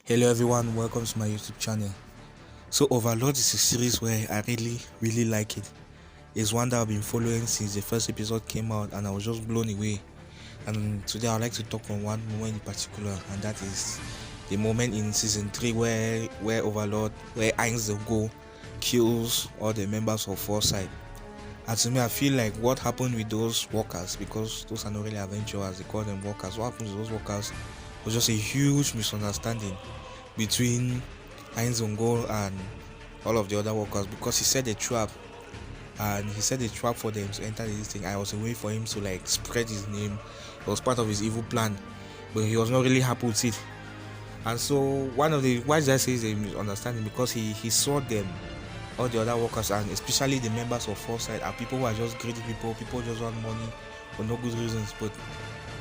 Hello everyone, welcome to my YouTube channel. So Overlord is a series where I really like it. It's one that I've been following since the first episode came out and I was just blown away. And today I'd like to talk on one moment in particular, and that is the moment in season 3 where Overlord, where Ainz Go kills all the members of Foresight. And to me, I feel like what happened with those workers, because those are not really adventurers, they call them workers. What happened to those workers was just a huge misunderstanding between Heinz Ongol and all of the other workers, because he set a trap for them to enter this thing. I was a way for him to like spread his name. It was part of his evil plan, but he was not really happy with it. And so why did I say it's a misunderstanding? Because he saw them, all the other workers, and especially the members of Foresight, are people who are just greedy people just want money for no good reasons. But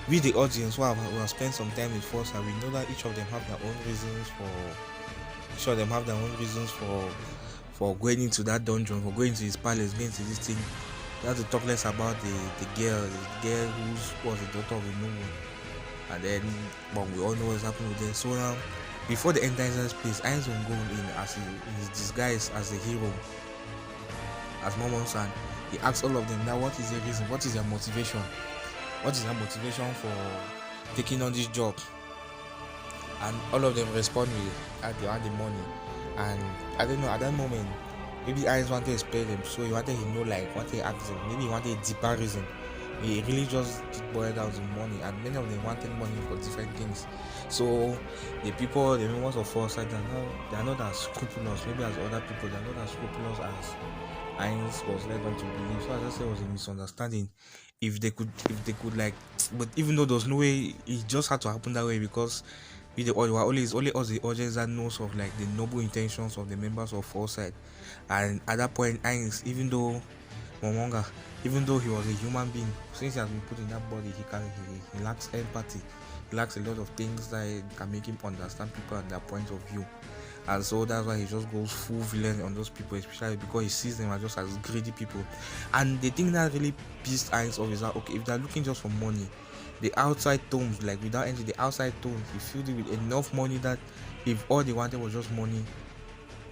we, the audience who have spent some time with Foresight, we know that each of them have their own reasons for going into that dungeon, for going to his palace, going to this thing. We have to talk less about the girl who was the daughter of a noble, and then we all know what's happening with them. So now, before the entire place, Ainz will go in his disguise as a hero, as Momon-san. He asks all of them, now what is the reason? What is their motivation? What is their motivation for taking on this job? And all of them respond with they want the money. And I don't know, at that moment, maybe Ainz wanted to spare them, so he wanted to know, like, what they asked them. Maybe he wanted a deeper reason. He really just boiled down to money, and many of them wanted money for different things. So the members of Foresight, they are not as scrupulous, maybe as other people, they are not as scrupulous as Ainz was led on to believe. So as I said, it was a misunderstanding. If they could like, but even though there was no way, it just had to happen that way, because only us, the audience, that knows of like the noble intentions of the members of Foresight. And at that point, Ainz, even though he was a human being, since he has been put in that body, he lacks empathy. He lacks a lot of things that can make him understand people and their point of view. And so that's why he just goes full villain on those people, especially because he sees them as just as greedy people. And the thing that really pissed Ainz off is that, okay, if they're looking just for money, the outside tombs, like without entering the outside tombs, he filled it with enough money that if all they wanted was just money,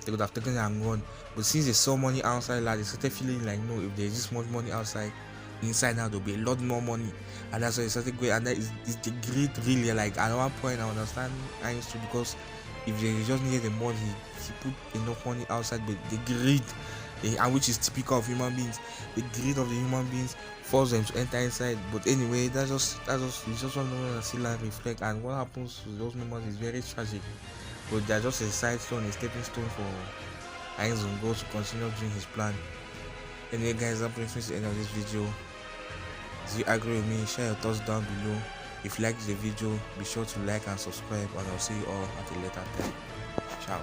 they would have taken it and gone. But since they saw money outside, like, they started feeling like, no, if there's this much money outside, inside now there'll be a lot more money. And that's why they started going. And that is the greed, really. Like, at one point I understand Ainz too, because if they just needed the money, he put enough money outside. But the greed, and which is typical of human beings, the greed of the human beings force them to enter inside. But anyway, that's just one moment I see like reflect, and what happens to those members is very tragic. But they're just a side stone, a stepping stone for Ainz Go to continue doing his plan. Anyway guys, that brings me to the end of this video. Do you agree with me? Share your thoughts down below. If you liked the video, be sure to like and subscribe, and I'll see you all at a later time. Ciao.